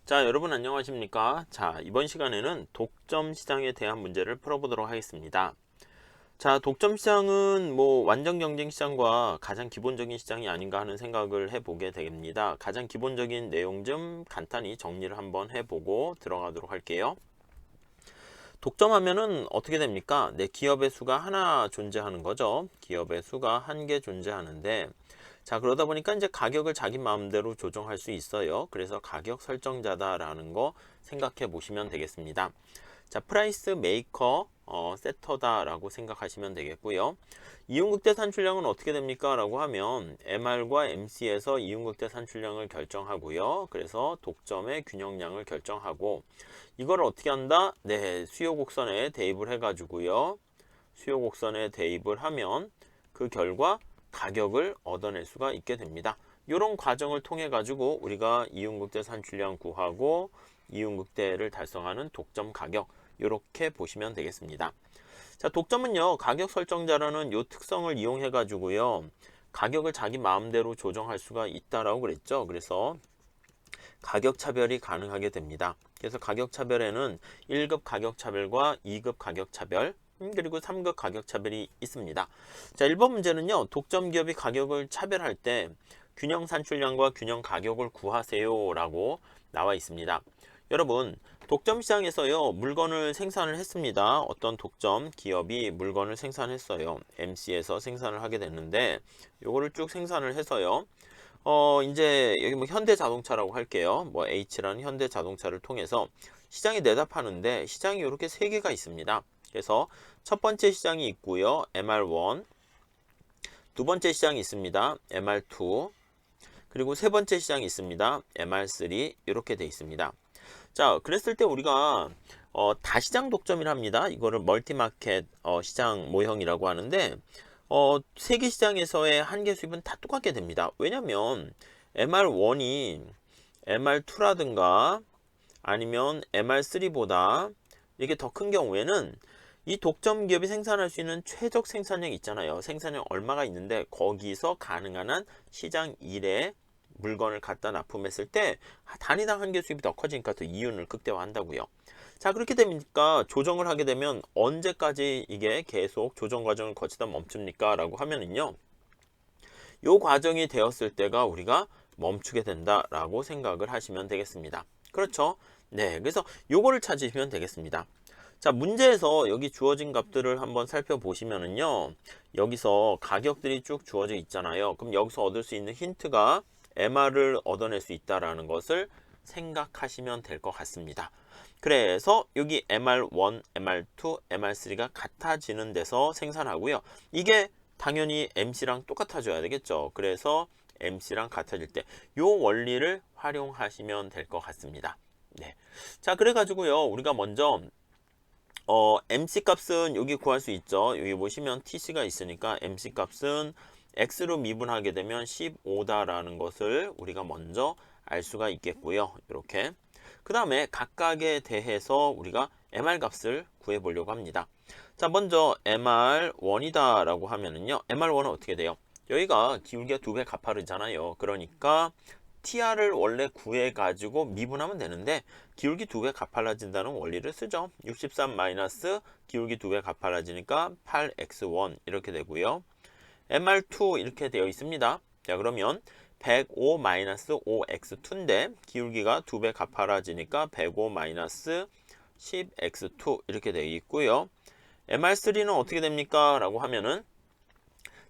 자, 여러분 안녕하십니까? 자, 이번 시간에는 독점 시장에 대한 문제를 풀어보도록 하겠습니다. 자, 독점 시장은 완전 경쟁 시장과 가장 기본적인 시장이 아닌가 하는 생각을 해보게 됩니다. 가장 기본적인 내용 좀 간단히 정리를 한번 해보고 들어가도록 할게요. 독점하면은 어떻게 됩니까? 내 기업의 수가 하나 존재하는 거죠. 기업의 수가 한 개 존재하는데, 자, 그러다 보니까 이제 가격을 자기 마음대로 조정할 수 있어요. 그래서 가격 설정자다라는 거 생각해 보시면 되겠습니다. 자, 프라이스 메이커, 세터다라고 생각하시면 되겠고요. 이윤극대 산출량은 어떻게 됩니까? 라고 하면 MR과 MC에서 이윤극대 산출량을 결정하고요. 그래서 독점의 균형량을 결정하고 이걸 어떻게 한다? 네, 수요 곡선에 대입을 해가지고요. 수요 곡선에 대입을 하면 그 결과 가격을 얻어낼 수가 있게 됩니다. 이런 과정을 통해 가지고 우리가 이윤극대 산출량 구하고 이윤극대를 달성하는 독점 가격 이렇게 보시면 되겠습니다. 자, 독점은요 가격 설정자라는 요 특성을 이용해 가지고요 가격을 자기 마음대로 조정할 수가 있다라고 그랬죠. 그래서 가격 차별이 가능하게 됩니다. 그래서 가격 차별에는 1급 가격 차별과 2급 가격 차별 그리고 3급 가격 차별이 있습니다. 자, 1번 문제는요. 독점 기업이 가격을 차별할 때 균형 산출량과 균형 가격을 구하세요 라고 나와 있습니다. 여러분, 독점 시장에서요. 물건을 생산을 했습니다. 어떤 독점 기업이 물건을 생산했어요. MC에서 생산을 하게 됐는데 요거를 쭉 생산을 해서요. 이제 여기 현대자동차라고 할게요. H라는 현대자동차를 통해서 시장에 내다 파는데 시장이 이렇게 세 개가 있습니다. 그래서 첫 번째 시장이 있고요. MR1. 두 번째 시장이 있습니다. MR2. 그리고 세 번째 시장이 있습니다. MR3. 이렇게 돼 있습니다. 자, 그랬을 때 우리가 다시장 독점이랍니다. 이거를 멀티마켓 시장 모형이라고 하는데 세계 시장에서의 한계 수입은 다 똑같게 됩니다. 왜냐면 MR1이 MR2라든가 아니면 MR3보다 이게 더 큰 경우에는 이 독점 기업이 생산할 수 있는 최적 생산량이 있잖아요. 생산량 얼마가 있는데 거기서 가능한 한 시장 1에 물건을 갖다 납품했을 때 단위당 한계 수입이 더 커지니까 더 이윤을 극대화한다고요. 자, 그렇게 되니까 조정을 하게 되면 언제까지 이게 계속 조정 과정을 거치다 멈춥니까? 라고 하면은요. 요 과정이 되었을 때가 우리가 멈추게 된다라고 생각을 하시면 되겠습니다. 그렇죠? 네, 그래서 요거를 찾으시면 되겠습니다. 자, 문제에서 여기 주어진 값들을 한번 살펴보시면은요. 여기서 가격들이 쭉 주어져 있잖아요. 그럼 여기서 얻을 수 있는 힌트가 MR을 얻어낼 수 있다라는 것을 생각하시면 될 것 같습니다. 그래서 여기 MR1, MR2, MR3가 같아지는 데서 생산하고요. 이게 당연히 MC랑 똑같아져야 되겠죠. 그래서 MC랑 같아질 때 이 원리를 활용하시면 될 것 같습니다. 네. 자, 그래가지고요. 우리가 먼저 MC 값은 여기 구할 수 있죠. 여기 보시면 TC가 있으니까 MC 값은 X로 미분하게 되면 15다라는 것을 우리가 먼저 알 수가 있겠고요. 이렇게. 그 다음에 각각에 대해서 우리가 MR 값을 구해 보려고 합니다. 자, 먼저 MR1이다 라고 하면은요. MR1은 어떻게 돼요? 여기가 기울기가 2배 가파르잖아요. 그러니까 TR을 원래 구해가지고 미분하면 되는데 기울기 2배 가팔라진다는 원리를 쓰죠. 63 마이너스 기울기 2배 가팔라지니까 8x1 이렇게 되고요. MR2 이렇게 되어 있습니다. 자, 그러면 105 마이너스 5x2인데 기울기가 2배 가팔라지니까 105 마이너스 10x2 이렇게 되어 있고요. MR3는 어떻게 됩니까? 라고 하면은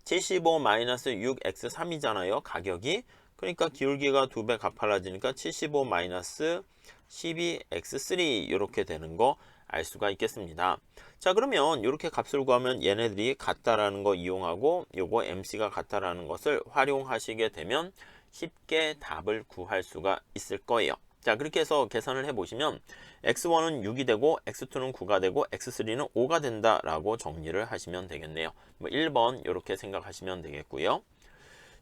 75 마이너스 6x3이잖아요. 가격이. 그러니까 기울기가 2배 가팔라지니까 75 마이너스 12x3 이렇게 되는 거 알 수가 있겠습니다. 자, 그러면 이렇게 값을 구하면 얘네들이 같다라는 거 이용하고 요거 MC가 같다라는 것을 활용하시게 되면 쉽게 답을 구할 수가 있을 거예요. 자, 그렇게 해서 계산을 해보시면 x1은 6이 되고 x2는 9가 되고 x3는 5가 된다라고 정리를 하시면 되겠네요. 1번 이렇게 생각하시면 되겠고요.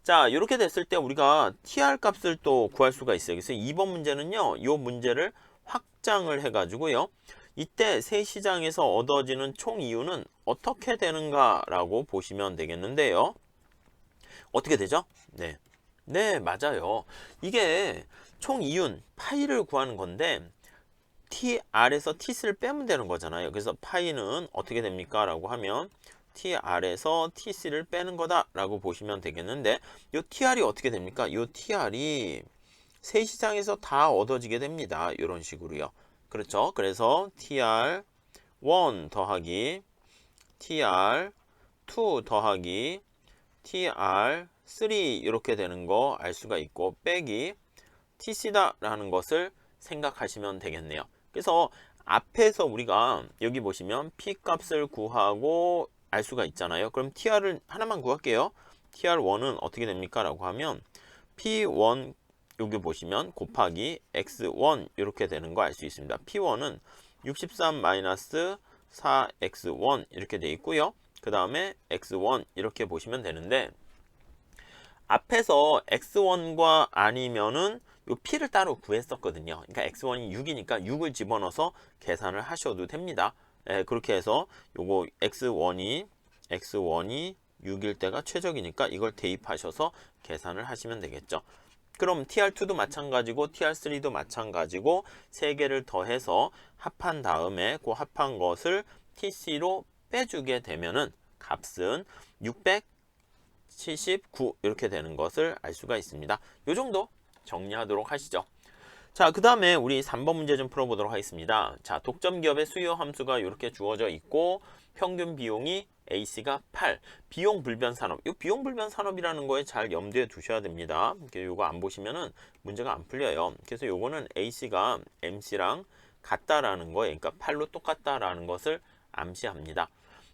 자, 이렇게 됐을 때 우리가 TR 값을 또 구할 수가 있어요. 그래서 2번 문제는요. 이 문제를 확장을 해가지고요. 이때 새 시장에서 얻어지는 총 이윤은 어떻게 되는가라고 보시면 되겠는데요. 어떻게 되죠? 네. 네, 맞아요. 이게 총 이윤 파이를 구하는 건데 TR에서 T3를 빼면 되는 거잖아요. 그래서 파이는 어떻게 됩니까? 라고 하면 TR에서 T3를 빼는 거다 라고 보시면 되겠는데 이 TR이 어떻게 됩니까? 이 TR이 세시장에서 다 얻어지게 됩니다. 이런 식으로요. 그렇죠? 그래서 TR1 더하기 TR2 더하기 TR3 이렇게 되는 거 알 수가 있고 빼기 TC다 라는 것을 생각하시면 되겠네요. 그래서 앞에서 우리가 여기 보시면 P 값을 구하고 알 수가 있잖아요. 그럼 TR을 하나만 구할게요. TR1은 어떻게 됩니까? 라고 하면 P1 여기 보시면 곱하기 X1 이렇게 되는 거 알 수 있습니다. P1은 63 마이너스 4X1 이렇게 돼 있고요. 그 다음에 X1 이렇게 보시면 되는데 앞에서 X1과 아니면은 요 P를 따로 구했었거든요. 그러니까 X1이 6이니까 6을 집어넣어서 계산을 하셔도 됩니다. 그렇게 해서 요거 X1이 6일 때가 최적이니까 이걸 대입하셔서 계산을 하시면 되겠죠. 그럼 TR2도 마찬가지고 TR3도 마찬가지고 3개를 더해서 합한 다음에 그 합한 것을 TC로 빼주게 되면은 값은 679 이렇게 되는 것을 알 수가 있습니다. 요 정도 정리하도록 하시죠. 자, 그 다음에 우리 3번 문제 좀 풀어보도록 하겠습니다. 자, 독점 기업의 수요 함수가 이렇게 주어져 있고 평균 비용이 AC가 8. 비용 불변 산업. 이 비용 불변 산업이라는 거에 잘 염두에 두셔야 됩니다. 이거 안 보시면은 문제가 안 풀려요. 그래서 요거는 AC가 MC랑 같다라는 거에, 그러니까 8로 똑같다라는 것을 암시합니다.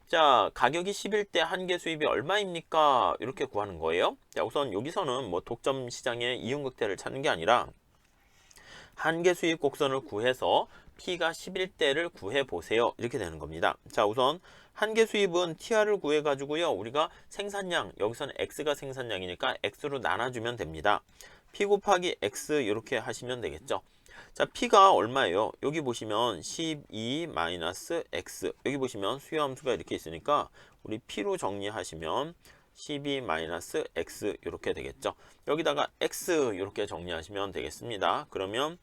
자, 가격이 10일 때 한개 수입이 얼마입니까? 이렇게 구하는 거예요. 자, 우선 여기서는 뭐 독점 시장의 이윤극대를 찾는 게 아니라 한개 수입 곡선을 구해서 P가 11대를 구해 보세요. 이렇게 되는 겁니다. 자, 우선 한개 수입은 TR을 구해 가지고요. 우리가 생산량, 여기서는 X가 생산량이니까 X로 나눠주면 됩니다. P 곱하기 X 이렇게 하시면 되겠죠. 자, P가 얼마예요? 여기 보시면 12-X. 여기 보시면 수요함수가 이렇게 있으니까 우리 P로 정리하시면 12-X 이렇게 되겠죠. 여기다가 X 이렇게 정리하시면 되겠습니다. 그러면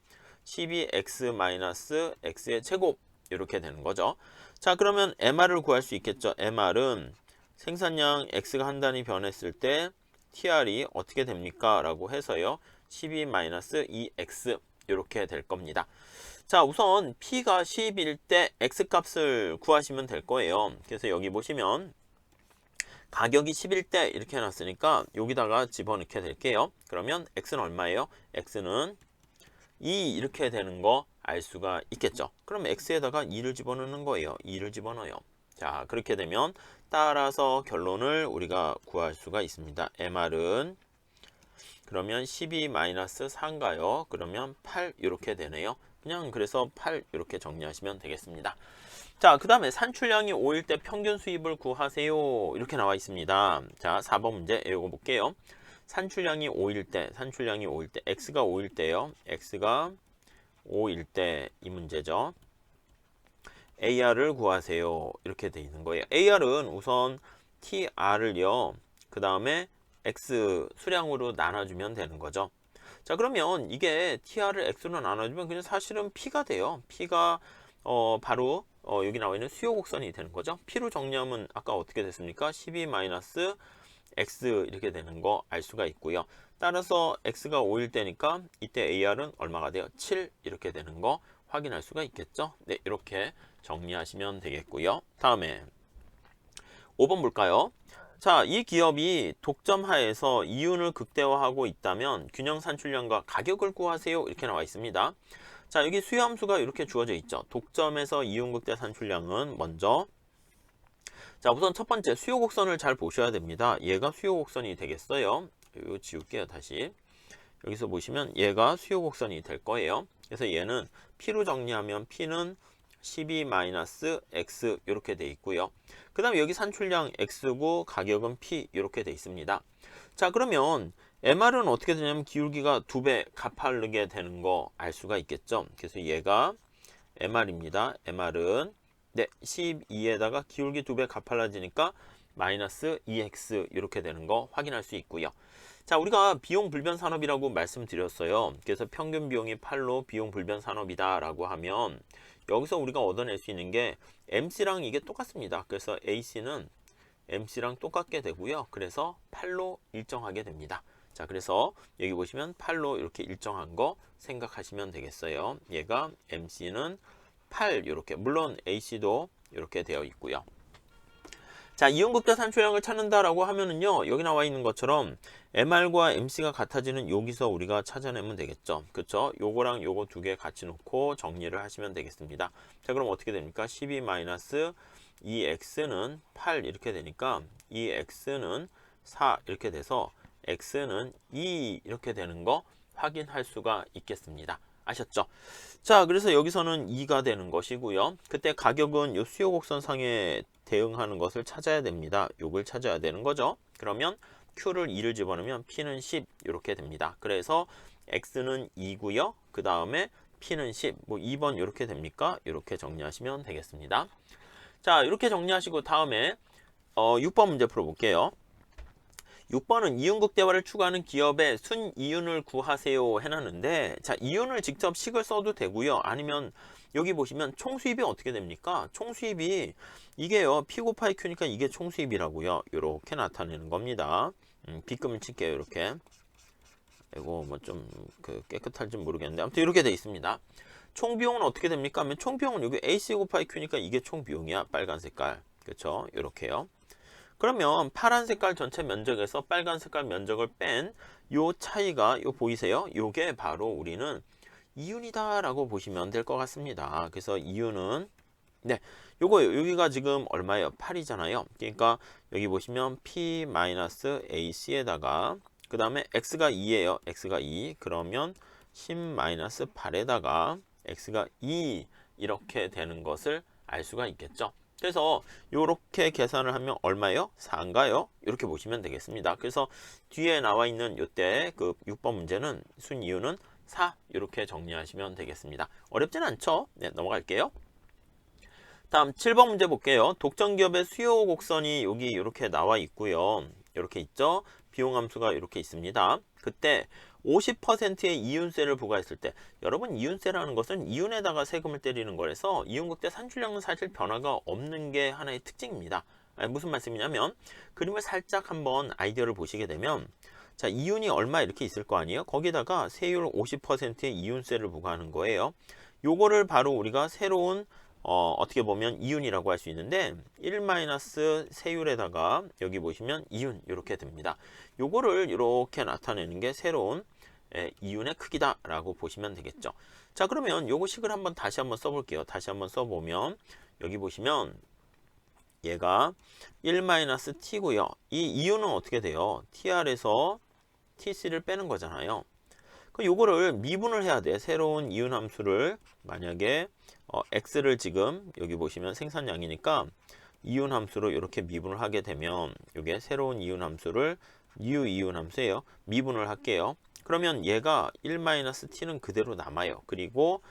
12X-X의 제곱 이렇게 되는 거죠. 자, 그러면 MR을 구할 수 있겠죠. MR은 생산량 X가 한 단위 변했을 때 TR이 어떻게 됩니까? 라고 해서요. 12-2X 이렇게 될 겁니다. 자, 우선 P가 10일 때 X값을 구하시면 될 거예요. 그래서 여기 보시면 가격이 10일 때 이렇게 해놨으니까 여기다가 집어넣게 될게요. 그러면 X는 얼마예요? X는 2 이렇게 되는 거 알 수가 있겠죠. 그럼 X에다가 2를 집어넣는 거예요. 2를 집어넣어요. 자, 그렇게 되면 따라서 결론을 우리가 구할 수가 있습니다. MR은 그러면 12-4인가요? 그러면 8 이렇게 되네요. 그냥 그래서 8 이렇게 정리하시면 되겠습니다. 자, 그 다음에 산출량이 5일 때 평균 수입을 구하세요. 이렇게 나와 있습니다. 자, 4번 문제 읽어볼게요. 산출량이 5일 때, X가 5일 때요. X가 5일 때 이 문제죠. AR을 구하세요. 이렇게 돼 있는 거예요. AR은 우선 TR을요. 그 다음에 X 수량으로 나눠주면 되는 거죠. 자, 그러면 이게 TR을 X로 나눠주면 그냥 사실은 P가 돼요. P가 바로 여기 나와 있는 수요 곡선이 되는 거죠. P로 정리하면 아까 어떻게 됐습니까? 12-X 이렇게 되는 거 알 수가 있고요. 따라서 X가 5일 때니까 이때 AR은 얼마가 돼요? 7 이렇게 되는 거 확인할 수가 있겠죠. 네, 이렇게 정리하시면 되겠고요. 다음에 5번 볼까요? 자, 이 기업이 독점 하에서 이윤을 극대화하고 있다면 균형 산출량과 가격을 구하세요. 이렇게 나와 있습니다. 자, 여기 수요 함수가 이렇게 주어져 있죠. 독점에서 이윤 극대 산출량은 먼저, 자, 우선 첫 번째 수요 곡선을 잘 보셔야 됩니다. 얘가 수요 곡선이 되겠어요. 이거 지울게요, 다시. 여기서 보시면 얘가 수요 곡선이 될 거예요. 그래서 얘는 P로 정리하면 P는 12-X 이렇게 돼 있고요. 그 다음에 여기 산출량 X고 가격은 P 이렇게 돼 있습니다. 자, 그러면 MR은 어떻게 되냐면 기울기가 2배 가파르게 되는 거 알 수가 있겠죠. 그래서 얘가 MR입니다. MR은 네, 12에다가 기울기 2배 가팔라지니까 마이너스 2x 이렇게 되는 거 확인할 수 있고요. 자, 우리가 비용 불변 산업이라고 말씀드렸어요. 그래서 평균 비용이 8로 비용 불변 산업이다라고 하면 여기서 우리가 얻어낼 수 있는 게 MC랑 이게 똑같습니다. 그래서 AC는 MC랑 똑같게 되고요. 그래서 8로 일정하게 됩니다. 자, 그래서 여기 보시면 8로 이렇게 일정한 거 생각하시면 되겠어요. 얘가 MC는 8 이렇게, 물론 AC도 이렇게 되어 있고요. 자, 이온극대 산출량을 찾는다라고 하면은요, 여기 나와 있는 것처럼 MR과 MC가 같아지는 여기서 우리가 찾아내면 되겠죠. 그쵸? 요거랑 요거 두 개 같이 놓고 정리를 하시면 되겠습니다. 자, 그럼 어떻게 됩니까? 12-2x는 8 이렇게 되니까 2x는 4 이렇게 돼서 x는 2 이렇게 되는 거 확인할 수가 있겠습니다. 아셨죠? 자, 그래서 여기서는 2가 되는 것이고요. 그때 가격은 요 수요 곡선상에 대응하는 것을 찾아야 됩니다. 요걸 찾아야 되는 거죠. 그러면 Q를 2를 집어넣으면 P는 10 이렇게 됩니다. 그래서 X는 2고요. 그 다음에 P는 10. 뭐 2번 이렇게 됩니까? 이렇게 정리하시면 되겠습니다. 자, 이렇게 정리하시고 다음에 6번 문제 풀어볼게요. 6번은 이윤극대화를 추구하는 기업의 순이윤을 구하세요 해놨는데, 자, 이윤을 직접 식을 써도 되고요. 아니면 여기 보시면 총수입이 어떻게 됩니까? 총수입이 이게요, P 곱하기 Q니까 이게 총수입이라고요. 이렇게 나타내는 겁니다. 빗금을 칠게요. 이렇게. 이거 뭐 좀 깨끗할지 모르겠는데 아무튼 이렇게 돼 있습니다. 총비용은 어떻게 됩니까? 하면 총비용은 여기 AC 곱하기 Q니까 이게 총비용이야. 빨간 색깔. 그렇죠? 이렇게요. 그러면 파란 색깔 전체 면적에서 빨간 색깔 면적을 뺀 요 차이가 요 보이세요? 요게 바로 우리는 이윤이다 라고 보시면 될 것 같습니다. 그래서 이윤은 네, 요거 여기가 지금 얼마예요? 8이잖아요. 그러니까 여기 보시면 P-AC에다가 그 다음에 X가 2예요. X가 2. 그러면 10-8에다가 X가 2 이렇게 되는 것을 알 수가 있겠죠. 그래서 이렇게 계산을 하면 얼마예요? 4인가요? 이렇게 보시면 되겠습니다. 그래서 뒤에 나와 있는 요때 그 6번 문제는 순이유는 4 이렇게 정리하시면 되겠습니다. 어렵진 않죠? 네, 넘어갈게요. 다음 7번 문제 볼게요. 독점기업의 수요 곡선이 여기 이렇게 나와 있고요. 이렇게 있죠? 비용함수가 이렇게 있습니다. 그때 50%의 이윤세를 부과했을 때, 여러분 이윤세라는 것은 이윤에다가 세금을 때리는 거라서 이윤극대 산출량은 사실 변화가 없는 게 하나의 특징입니다. 무슨 말씀이냐면 그림을 살짝 한번 아이디어를 보시게 되면, 자, 이윤이 얼마 이렇게 있을 거 아니에요? 거기다가 세율 50%의 이윤세를 부과하는 거예요. 요거를 바로 우리가 새로운 어떻게 보면 이윤이라고 할 수 있는데 1 세율에다가 여기 보시면 이윤 이렇게 됩니다. 요거를 이렇게 나타내는 게 새로운 이윤의 크기다 라고 보시면 되겠죠. 자, 그러면 요거 식을 한번 다시 한번 써볼게요. 다시 한번 써보면 여기 보시면 얘가 1-t고요. 이 이윤은 어떻게 돼요? tr에서 tc를 빼는 거잖아요. 그 요거를 미분을 해야 돼. 새로운 이윤 함수를 만약에 x를 지금 여기 보시면 생산량이니까 이윤 함수로 이렇게 미분을 하게 되면 이게 새로운 이윤 함수를 new 이윤 함수예요. 미분을 할게요. 그러면 얘가 1-t는 그대로 남아요. 그리고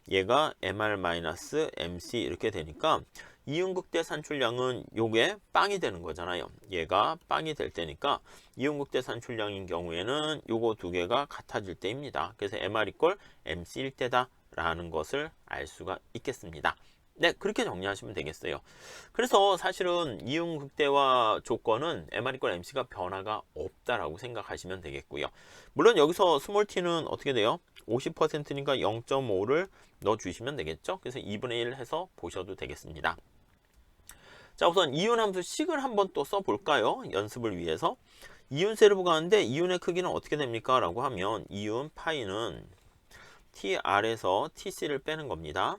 얘가 mr-mc 이렇게 되니까 이윤극대 산출량은 요게 빵이 되는 거잖아요. 얘가 빵이 될 때니까 이윤극대 산출량인 경우에는 요거 두 개가 같아질 때입니다. 그래서 mr 이꼴 mc일 때다 라는 것을 알 수가 있겠습니다. 네, 그렇게 정리하시면 되겠어요. 그래서 사실은 이윤극대화 조건은 mr 이꼴 mc가 변화가 없다라고 생각하시면 되겠고요. 물론 여기서 스몰 t는 어떻게 돼요? 50%니까 0.5를 넣어주시면 되겠죠. 그래서 2분의 1 해서 보셔도 되겠습니다. 자, 우선 이윤 함수 식을 한번 또 써볼까요? 연습을 위해서. 이윤세를 부과하는데 이윤의 크기는 어떻게 됩니까? 라고 하면 이윤 파이는 tr에서 tc를 빼는 겁니다.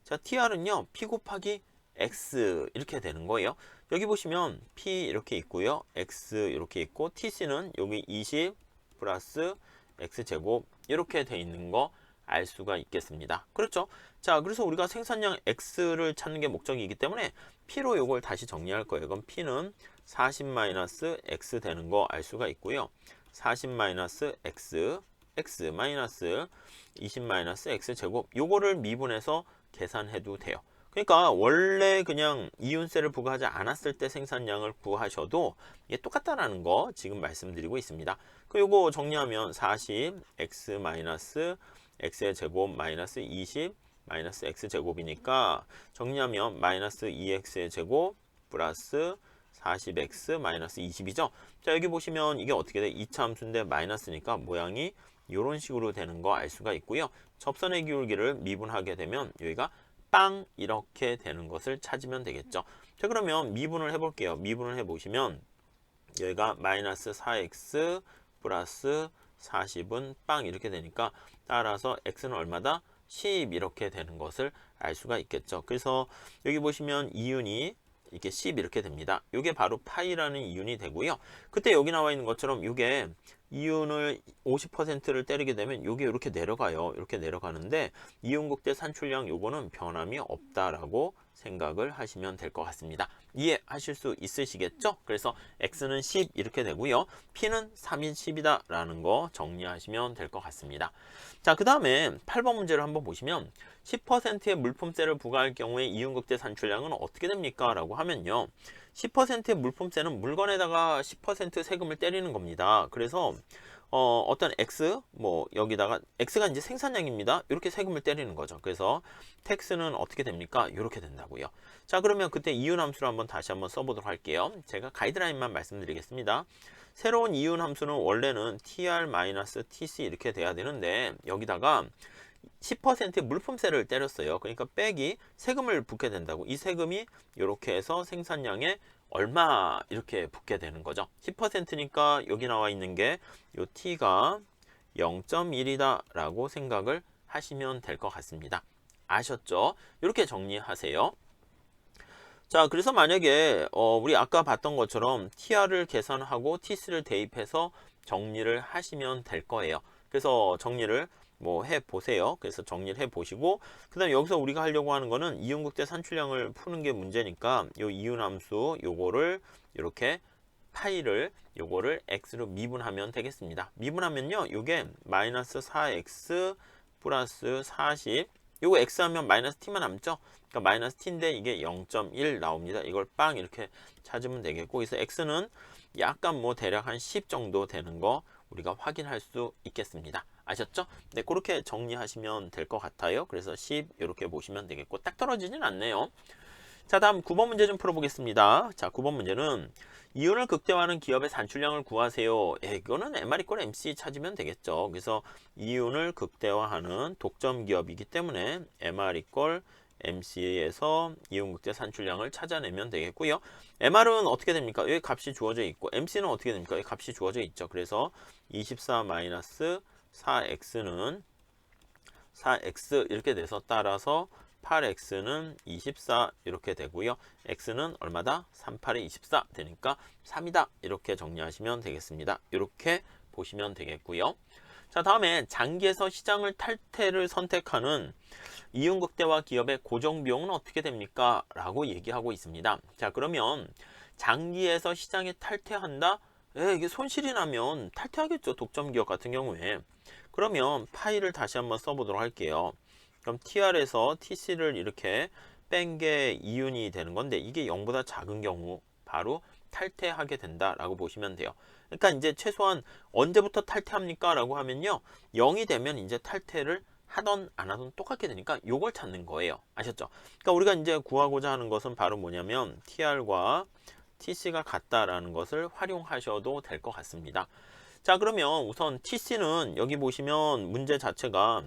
자, tr은요 p 곱하기 x 이렇게 되는 거예요. 여기 보시면 p 이렇게 있고요, x 이렇게 있고 tc는 여기 20 플러스 x제곱 이렇게 돼 있는 거 알 수가 있겠습니다. 그렇죠? 자, 그래서 우리가 생산량 x를 찾는 게 목적이기 때문에 p로 이걸 다시 정리할 거예요. 그럼 p는 40-x 되는 거 알 수가 있고요. 40-x x 마이너스 20-x 제곱 요거를 미분해서 계산해도 돼요. 그러니까 원래 그냥 이윤세를 부과하지 않았을 때 생산량을 구하셔도 이게 똑같다라는 거 지금 말씀드리고 있습니다. 그 요거 정리하면 40 x 마이너스 x의 제곱 마이너스 20 마이너스 x제곱이니까 정리하면 마이너스 2x의 제곱 플러스 40x 마이너스 20이죠. 자, 여기 보시면 이게 어떻게 돼? 2차 함수인데 마이너스니까 모양이 이런 식으로 되는 거 알 수가 있고요. 접선의 기울기를 미분하게 되면 여기가 빵 이렇게 되는 것을 찾으면 되겠죠. 자, 그러면 미분을 해볼게요. 미분을 해보시면 여기가 마이너스 4x 플러스 40은 빵 이렇게 되니까 따라서 x는 얼마다? 10 이렇게 되는 것을 알 수가 있겠죠. 그래서 여기 보시면 이윤이 이게 10 이렇게 됩니다. 이게 바로 파이라는 이윤이 되고요. 그때 여기 나와 있는 것처럼 이게 이윤을 50%를 때리게 되면 이게 이렇게 내려가요. 이렇게 내려가는데 이윤극대 산출량 요거는 변함이 없다라고 생각을 하시면 될 것 같습니다. 이해하실 수 있으시겠죠? 그래서 x는 10 이렇게 되고요. p는 3인 10이다 라는 거 정리하시면 될 것 같습니다. 자, 그 다음에 8번 문제를 한번 보시면 10%의 물품세를 부과할 경우에 이윤극대 산출량은 어떻게 됩니까? 라고 하면요. 10%의 물품세는 물건에다가 10% 세금을 때리는 겁니다. 그래서 어떤 X, 뭐 여기다가 X가 이제 생산량입니다. 이렇게 세금을 때리는 거죠. 그래서 텍스는 어떻게 됩니까? 이렇게 된다고요. 자, 그러면 그때 이윤 함수를 한번 다시 한번 써보도록 할게요. 제가 가이드라인만 말씀드리겠습니다. 새로운 이윤 함수는 원래는 TR-TC 이렇게 돼야 되는데 여기다가 10%의 물품세를 때렸어요. 그러니까 빼기 세금을 붓게 된다고. 이 세금이 이렇게 해서 생산량에 얼마 이렇게 붙게 되는 거죠. 10%니까 여기 나와 있는 게 요 t가 0.1이다 라고 생각을 하시면 될 것 같습니다. 아셨죠? 이렇게 정리하세요. 자, 그래서 만약에 우리 아까 봤던 것처럼 TR을 계산하고 TC를 대입해서 정리를 하시면 될 거예요. 그래서 정리를 뭐 해보세요. 그래서 정리를 해보시고 그 다음에 여기서 우리가 하려고 하는 거는 이윤극대 산출량을 푸는 게 문제니까 요 이윤함수 요거를 이렇게 파이를 요거를 x로 미분하면 되겠습니다. 미분하면요 요게 마이너스 4x 플러스 40 요거 x 하면 마이너스 t만 남죠. 그러니까 마이너스 t인데 이게 0.1 나옵니다. 이걸 빵 이렇게 찾으면 되겠고 그래서 x는 약간 뭐 대략 한 10 정도 되는 거 우리가 확인할 수 있겠습니다. 아셨죠? 네, 그렇게 정리하시면 될 것 같아요. 그래서 10 이렇게 보시면 되겠고 딱 떨어지진 않네요. 자, 다음 9번 문제 좀 풀어보겠습니다. 자, 9번 문제는 이윤을 극대화하는 기업의 산출량을 구하세요. 이거는 MR 이꼴 MC 찾으면 되겠죠. 그래서 이윤을 극대화하는 독점 기업이기 때문에 MR 이꼴 MC에서 이윤 극대 산출량을 찾아내면 되겠고요. MR은 어떻게 됩니까? 여기 값이 주어져 있고 MC는 어떻게 됩니까? 여기 값이 주어져 있죠. 그래서 24 마이너스 4x는 4x 이렇게 돼서 따라서 8x는 24 이렇게 되고요. x는 얼마다? 38에 24 되니까 3이다. 이렇게 정리하시면 되겠습니다. 이렇게 보시면 되겠고요. 자, 다음에 장기에서 시장을 탈퇴를 선택하는 이윤극대화 기업의 고정비용은 어떻게 됩니까? 라고 얘기하고 있습니다. 자, 그러면 장기에서 시장에 탈퇴한다? 이게 손실이 나면 탈퇴하겠죠. 독점 기업 같은 경우에. 그러면 파이를 다시 한번 써보도록 할게요. 그럼 TR에서 TC를 이렇게 뺀 게 이윤이 되는 건데 이게 0보다 작은 경우 바로 탈퇴하게 된다라고 보시면 돼요. 그러니까 이제 최소한 언제부터 탈퇴합니까? 라고 하면요. 0이 되면 이제 탈퇴를 하던 안 하던 똑같게 되니까 요걸 찾는 거예요. 아셨죠? 그러니까 우리가 이제 구하고자 하는 것은 바로 뭐냐면 TR과 TC가 같다라는 것을 활용하셔도 될 것 같습니다. 자, 그러면 우선 TC는 여기 보시면 문제 자체가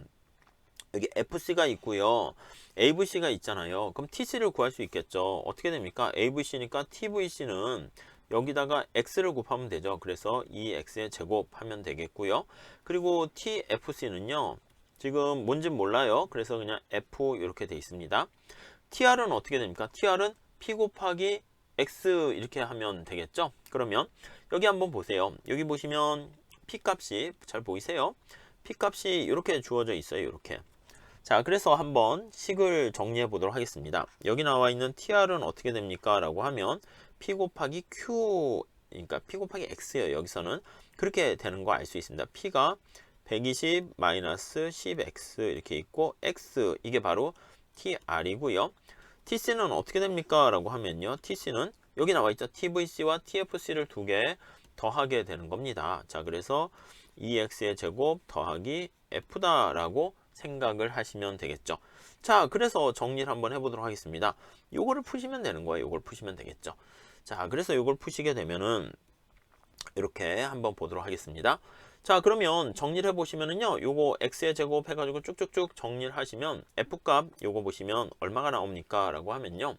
여기 FC가 있고요. AVC가 있잖아요. 그럼 TC를 구할 수 있겠죠. 어떻게 됩니까? AVC니까 TVC는 여기다가 X를 곱하면 되죠. 그래서 2X의 제곱하면 되겠고요. 그리고 TFC는요. 지금 뭔진 몰라요. 그래서 그냥 F 이렇게 돼 있습니다. TR은 어떻게 됩니까? TR은 P 곱하기 X 이렇게 하면 되겠죠. 그러면 여기 한번 보세요. 여기 보시면 P 값이 잘 보이세요? P 값이 이렇게 주어져 있어요. 이렇게. 자, 그래서 한번 식을 정리해 보도록 하겠습니다. 여기 나와 있는 TR은 어떻게 됩니까? 라고 하면 P 곱하기 Q, 그러니까 P 곱하기 X예요. 여기서는 그렇게 되는 거 알 수 있습니다. P가 120 마이너스 10X 이렇게 있고 X 이게 바로 TR이고요. TC는 어떻게 됩니까? 라고 하면요. TC는 여기 나와 있죠. TVC와 TFC를 두 개 더하게 되는 겁니다. 자, 그래서 2x의 제곱 더하기 f다라고 생각을 하시면 되겠죠. 자, 그래서 정리를 한번 해보도록 하겠습니다. 요거를 푸시면 되는 거예요. 요걸 푸시면 되겠죠. 자, 그래서 요걸 푸시게 되면은 이렇게 한번 보도록 하겠습니다. 자, 그러면 정리를 해보시면은요, 요거 x의 제곱 해가지고 쭉쭉쭉 정리를 하시면 f값 요거 보시면 얼마가 나옵니까? 라고 하면요,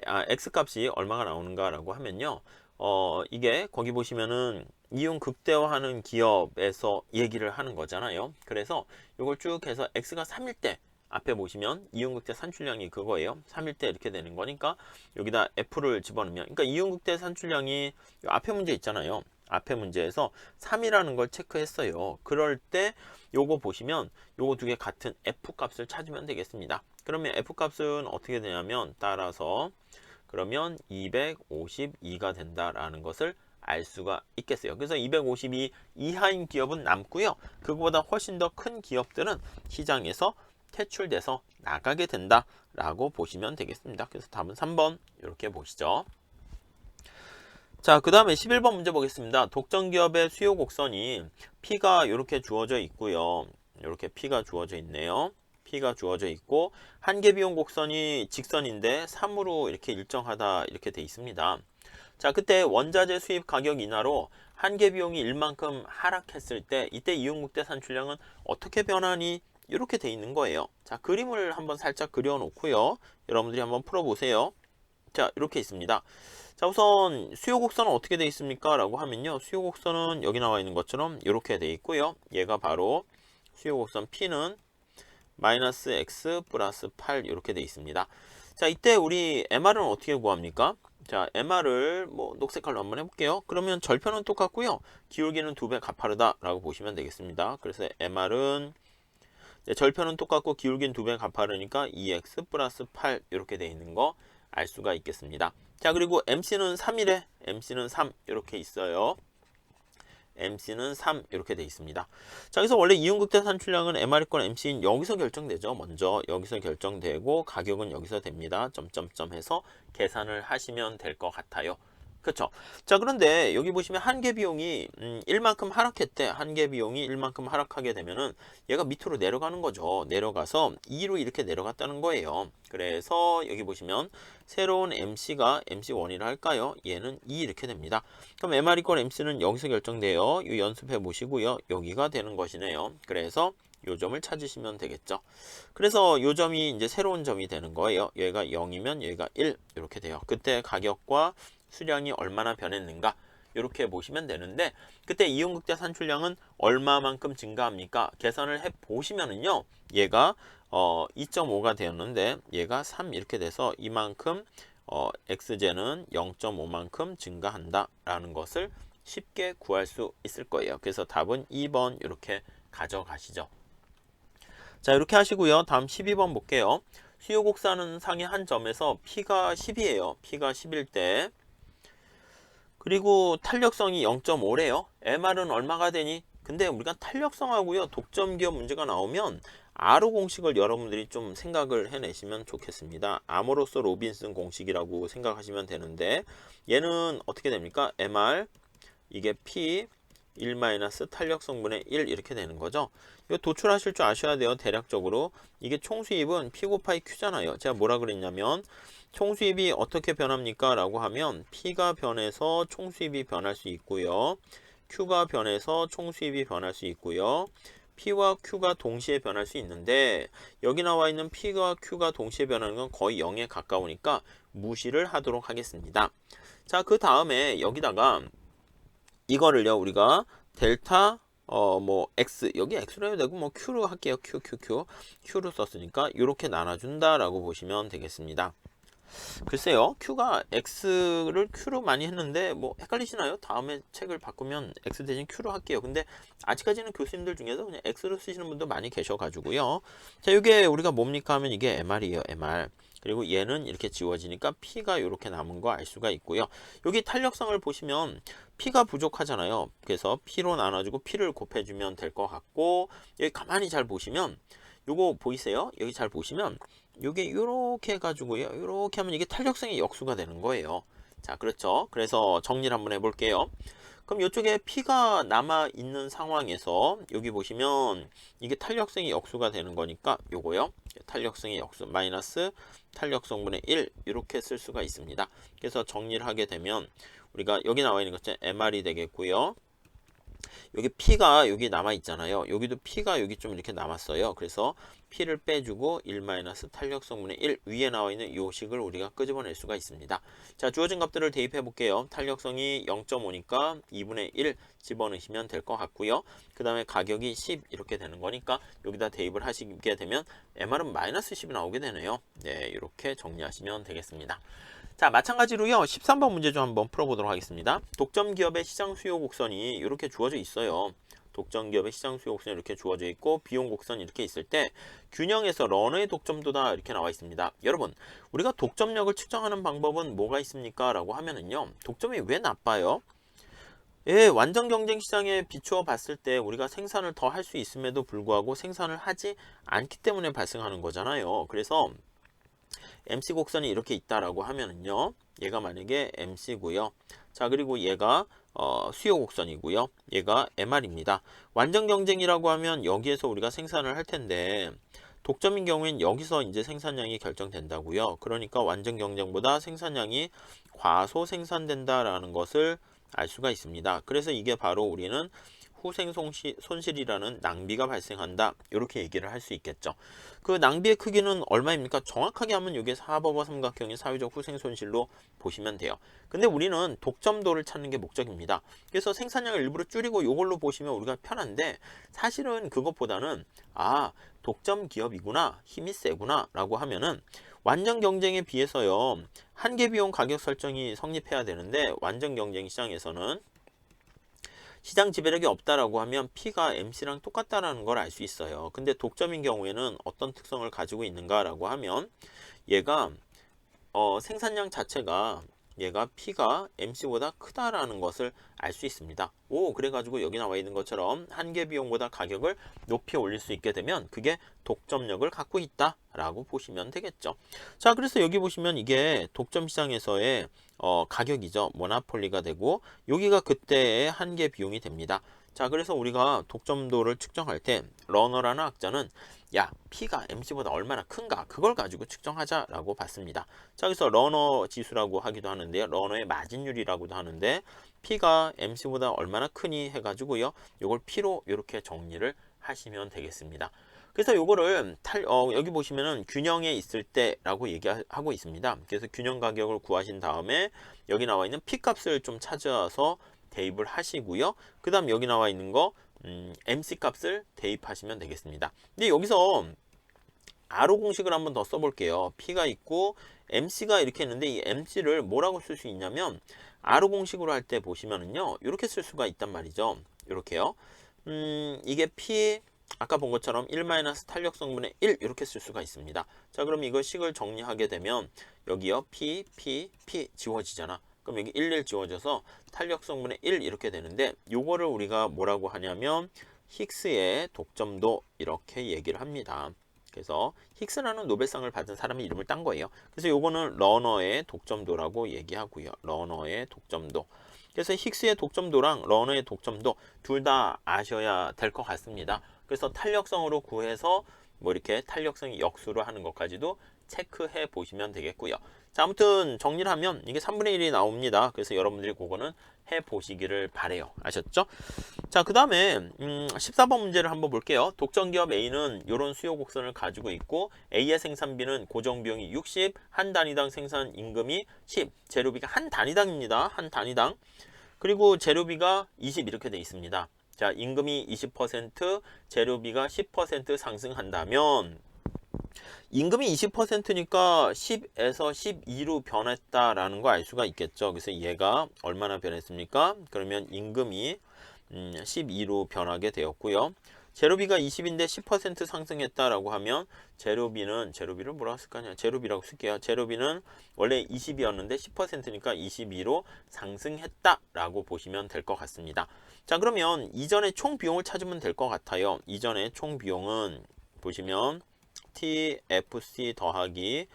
x값이 얼마가 나오는가? 라고 하면요, 이게 거기 보시면은 이윤 극대화하는 기업에서 얘기를 하는 거잖아요. 그래서 요걸 쭉 해서 x가 3일 때 앞에 보시면 이윤극대 산출량이 그거예요. 3일 때 이렇게 되는 거니까 여기다 f를 집어넣으면, 그러니까 이윤극대 산출량이 앞에 문제 있잖아요. 앞에 문제에서 3이라는 걸 체크했어요. 그럴 때 요거 보시면 요거 두 개 같은 f 값을 찾으면 되겠습니다. 그러면 f 값은 어떻게 되냐면, 따라서 그러면 252가 된다라는 것을 알 수가 있겠어요. 그래서 252 이하인 기업은 남고요. 그거보다 훨씬 더 큰 기업들은 시장에서 퇴출돼서 나가게 된다라고 보시면 되겠습니다. 그래서 답은 3번 이렇게 보시죠. 자, 그 다음에 11번 문제 보겠습니다. 독점기업의 수요 곡선이 P가 이렇게 주어져 있고요. 이렇게 P가 주어져 있네요. P가 주어져 있고 한계비용 곡선이 직선인데 3으로 이렇게 일정하다 이렇게 돼 있습니다. 자, 그때 원자재 수입 가격 인하로 한계비용이 1만큼 하락했을 때 이때 이윤국대 산출량은 어떻게 변하니? 이렇게 돼 있는 거예요. 자, 그림을 한번 살짝 그려 놓고요. 여러분들이 한번 풀어보세요. 자, 이렇게 있습니다. 자, 우선 수요 곡선은 어떻게 돼 있습니까? 라고 하면요, 수요 곡선은 여기 나와 있는 것처럼 이렇게 돼 있고요. 얘가 바로 수요 곡선 P는 마이너스 x 플러스 8 이렇게 돼 있습니다. 자, 이때 우리 MR은 어떻게 구합니까? 자, MR을 뭐 녹색깔로 한번 해볼게요. 그러면 절편은 똑같고요. 기울기는 2배 가파르다 라고 보시면 되겠습니다. 그래서 MR은 절편은 똑같고 기울기는 2배 가파르니까 2x 플러스 8 이렇게 돼 있는 거 알 수가 있겠습니다. 자, 그리고 MC는 3이래. MC는 3 이렇게 있어요. MC는 3 이렇게 돼 있습니다. 자, 그래서 원래 이윤극대 산출량은 MR이권 MC인 여기서 결정되죠. 먼저 여기서 결정되고 가격은 여기서 됩니다. 점점점 해서 계산을 하시면 될 것 같아요. 그렇죠? 자, 그런데 여기 보시면 한계 비용이 1만큼 하락했대. 한계 비용이 1만큼 하락하게 되면은 얘가 밑으로 내려가는 거죠. 내려가서 2로 이렇게 내려갔다는 거예요. 그래서 여기 보시면 새로운 MC가 MC1이라 할까요? 얘는 2 이렇게 됩니다. 그럼 MR 이퀄 MC는 여기서 결정돼요. 이 연습해 보시고요. 여기가 되는 것이네요. 그래서 요 점을 찾으시면 되겠죠. 그래서 요 점이 이제 새로운 점이 되는 거예요. 얘가 0이면 얘가 1 이렇게 돼요. 그때 가격과 수량이 얼마나 변했는가 이렇게 보시면 되는데, 그때 이윤극대 산출량은 얼마만큼 증가합니까? 계산을 해 보시면은요, 얘가 2.5가 되었는데 얘가 3 이렇게 돼서 이만큼 x제는 0.5만큼 증가한다 라는 것을 쉽게 구할 수 있을 거예요. 그래서 답은 2번 이렇게 가져가시죠. 자, 이렇게 하시고요. 다음 12번 볼게요. 수요 곡선은 상의 한 점에서 P가 10이에요. P가 10일 때, 그리고 탄력성이 0.5래요. MR은 얼마가 되니? 근데 우리가 탄력성하고요, 독점 기업 문제가 나오면 아로 공식을 여러분들이 좀 생각을 해내시면 좋겠습니다. 아모로서 로빈슨 공식이라고 생각하시면 되는데, 얘는 어떻게 됩니까? MR 이게 P 1- 탄력성분의 1 이렇게 되는 거죠. 이거 도출하실 줄 아셔야 돼요. 대략적으로 이게 총수입은 P 곱하기 Q잖아요. 제가 뭐라 그랬냐면 총수입이 어떻게 변합니까? 라고 하면 P가 변해서 총수입이 변할 수 있고요. Q가 변해서 총수입이 변할 수 있고요. P와 Q가 동시에 변할 수 있는데, 여기 나와 있는 P와 Q가 동시에 변하는 건 거의 0에 가까우니까 무시를 하도록 하겠습니다. 자, 그 다음에 여기다가 이거를요, 우리가 델타 뭐 x, 여기 x로 해도 되고 뭐 q로 할게요. q로 썼으니까 이렇게 나눠준다라고 보시면 되겠습니다. 글쎄요, q가 x를 q로 많이 했는데 뭐 헷갈리시나요? 다음에 책을 바꾸면 x 대신 q로 할게요. 근데 아직까지는 교수님들 중에서 그냥 x로 쓰시는 분도 많이 계셔가지고요. 자, 이게 우리가 뭡니까 하면 이게 MR이에요. MR. 그리고 얘는 이렇게 지워지니까 P가 이렇게 남은 거 알 수가 있고요. 여기 탄력성을 보시면 P가 부족하잖아요. 그래서 P로 나눠주고 P를 곱해주면 될 것 같고, 여기 가만히 잘 보시면 요거 보이세요? 여기 잘 보시면 요게 요렇게 해가지고요, 요렇게 하면 이게 탄력성의 역수가 되는 거예요. 자, 그렇죠. 그래서 정리를 한번 해볼게요. 그럼 이쪽에 P가 남아 있는 상황에서 여기 보시면 이게 탄력성의 역수가 되는 거니까 요거요. 탄력성의 역수 마이너스 탄력성분의 1 이렇게 쓸 수가 있습니다. 그래서 정리를 하게 되면 우리가 여기 나와 있는 것처럼 MR이 되겠고요. 여기 P가 여기 남아 있잖아요. 여기도 P가 여기 좀 이렇게 남았어요. 그래서 P를 빼주고 1 탄력성분의 1 위에 나와 있는 요 식을 우리가 끄집어낼 수가 있습니다. 자, 주어진 값들을 대입해 볼게요. 탄력성이 0.5니까 2분의 1 집어넣으시면 될 것 같고요. 그 다음에 가격이 10 이렇게 되는 거니까 여기다 대입을 하시게 되면 MR은 마이너스 10이 나오게 되네요. 네, 이렇게 정리하시면 되겠습니다. 자, 마찬가지로요. 13번 문제 좀 한번 풀어보도록 하겠습니다. 독점 기업의 시장 수요 곡선이 이렇게 주어져 있어요. 독점 기업의 시장 수요 곡선이 이렇게 주어져 있고 비용 곡선이 이렇게 있을 때 균형에서 러너의 독점도다 이렇게 나와 있습니다. 여러분, 우리가 독점력을 측정하는 방법은 뭐가 있습니까? 라고 하면은요. 독점이 왜 나빠요? 예, 완전 경쟁 시장에 비추어 봤을 때 우리가 생산을 더 할 수 있음에도 불구하고 생산을 하지 않기 때문에 발생하는 거잖아요. 그래서 MC 곡선이 이렇게 있다라고 하면은요. 얘가 만약에 MC고요. 자, 그리고 얘가 수요 곡선이고요. 얘가 MR입니다. 완전 경쟁이라고 하면 여기에서 우리가 생산을 할 텐데 독점인 경우엔 여기서 이제 생산량이 결정된다고요. 그러니까 완전 경쟁보다 생산량이 과소 생산된다라는 것을 알 수가 있습니다. 그래서 이게 바로 우리는 후생 손실이라는 낭비가 발생한다. 이렇게 얘기를 할 수 있겠죠. 그 낭비의 크기는 얼마입니까? 정확하게 하면 이게 4버거 삼각형의 사회적 후생 손실로 보시면 돼요. 근데 우리는 독점도를 찾는 게 목적입니다. 그래서 생산량을 일부러 줄이고 이걸로 보시면 우리가 편한데 사실은 그것보다는 독점 기업이구나, 힘이 세구나 라고 하면은 완전 경쟁에 비해서요. 한계 비용 가격 설정이 성립해야 되는데 완전 경쟁 시장에서는 시장 지배력이 없다라고 하면 P가 MC랑 똑같다라는 걸 알 수 있어요. 근데 독점인 경우에는 어떤 특성을 가지고 있는가라고 하면 얘가 생산량 자체가 얘가 P가 MC보다 크다라는 것을 알 수 있습니다. 그래가지고 여기 나와 있는 것처럼 한계 비용보다 가격을 높이 올릴 수 있게 되면 그게 독점력을 갖고 있다라고 보시면 되겠죠. 자, 그래서 여기 보시면 이게 독점 시장에서의 가격이죠. 모나폴리가 되고 여기가 그때의 한계 비용이 됩니다. 자, 그래서 우리가 독점도를 측정할 때 러너라는 학자는 P가 MC보다 얼마나 큰가 그걸 가지고 측정하자라고 봤습니다. 자, 그래서 러너 지수라고 하기도 하는데요. 러너의 마진율이라고도 하는데 P가 MC보다 얼마나 크니 해가지고요. 이걸 P로 이렇게 정리를 하시면 되겠습니다. 그래서 요거를 여기 보시면은 균형에 있을 때라고 얘기하고 있습니다. 그래서 균형 가격을 구하신 다음에 여기 나와 있는 P 값을 좀 찾아서 대입을 하시고요. 그 다음 여기 나와 있는 거 MC 값을 대입하시면 되겠습니다. 근데 여기서 RO 공식을 한번 더 써볼게요. P가 있고 MC가 이렇게 있는데 이 MC를 뭐라고 쓸 수 있냐면 RO 공식으로 할 때 보시면은요. 이렇게 쓸 수가 있단 말이죠. 이렇게요. 이게 P 아까 본 것처럼 1 탄력성분의 1 이렇게 쓸 수가 있습니다. 자, 그럼 이거 식을 정리하게 되면 여기요. P 지워지잖아. 그럼 여기 1 지워져서 탄력성분의 1 이렇게 되는데 요거를 우리가 뭐라고 하냐면 힉스의 독점도 이렇게 얘기를 합니다. 그래서 힉스라는 노벨상을 받은 사람의 이름을 딴 거예요. 그래서 요거는 러너의 독점도라고 얘기하고요. 러너의 독점도. 그래서 힉스의 독점도랑 러너의 독점도 둘 다 아셔야 될 것 같습니다. 그래서 탄력성으로 구해서 뭐 이렇게 탄력성이 역수로 하는 것까지도 체크해 보시면 되겠고요. 자, 아무튼 정리를 하면 이게 3분의 1이 나옵니다. 그래서 여러분들이 그거는 해 보시기를 바래요. 아셨죠? 자, 그 다음에 14번 문제를 한번 볼게요. 독점기업 A는 이런 수요 곡선을 가지고 있고 A의 생산비는 고정비용이 60, 한 단위당 생산 임금이 10, 재료비가 한 단위당입니다. 한 단위당. 그리고 재료비가 20 이렇게 돼 있습니다. 자, 임금이 20%, 재료비가 10% 상승한다면 임금이 20%니까 10에서 12로 변했다라는 거 알 수가 있겠죠. 그래서 얘가 얼마나 변했습니까? 그러면 임금이 12로 변하게 되었고요. 재료비가 20인데 10% 상승했다라고 하면 재료비를 뭐라고 쓸까요? 재료비라고 쓸게요. 재료비는 원래 20이었는데 10%니까 22로 상승했다라고 보시면 될 것 같습니다. 자, 그러면 이전에 총 비용을 찾으면 될 것 같아요. 이전에 총 비용은 보시면 TFC 더하기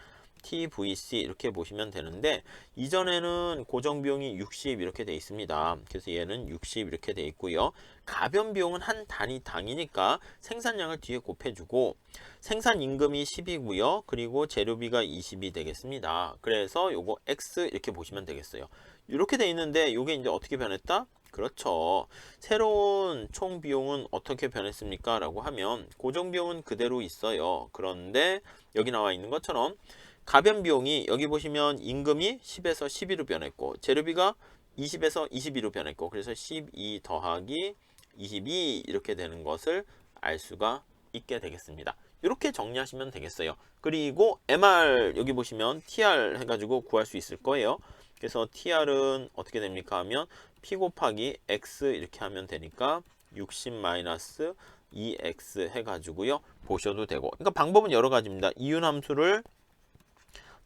TVC 이렇게 보시면 되는데 이전에는 고정 비용이 60 이렇게 돼 있습니다. 그래서 얘는 60 이렇게 돼 있고요. 가변 비용은 한 단위 당이니까 생산량을 뒤에 곱해주고 생산 임금이 10이고요. 그리고 재료비가 20이 되겠습니다. 그래서 요거 X 이렇게 보시면 되겠어요. 이렇게 돼 있는데 요게 이제 어떻게 변했다? 그렇죠. 새로운 총 비용은 어떻게 변했습니까? 라고 하면 고정 비용은 그대로 있어요. 그런데 여기 나와 있는 것처럼 가변 비용이 여기 보시면 임금이 10에서 12로 변했고 재료비가 20에서 22로 변했고 그래서 12 더하기 22 이렇게 되는 것을 알 수가 있게 되겠습니다. 이렇게 정리하시면 되겠어요. 그리고 MR 여기 보시면 TR 해가지고 구할 수 있을 거예요. 그래서 TR은 어떻게 됩니까 하면 P 곱하기 X 이렇게 하면 되니까 60 마이너스 2X 해가지고요 보셔도 되고, 그러니까 방법은 여러 가지입니다. 이윤함수를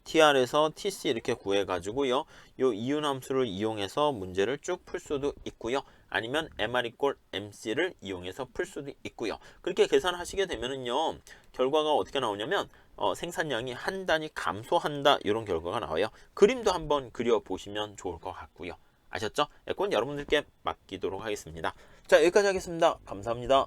TR에서 TC 이렇게 구해가지고요 요 이윤함수를 이용해서 문제를 쭉 풀 수도 있고요, 아니면 MR 이꼴 MC를 이용해서 풀 수도 있고요. 그렇게 계산하시게 되면은요 결과가 어떻게 나오냐면 생산량이 한 단위 감소한다 이런 결과가 나와요. 그림도 한번 그려보시면 좋을 것 같고요. 아셨죠? 그건 여러분들께 맡기도록 하겠습니다. 자, 여기까지 하겠습니다. 감사합니다.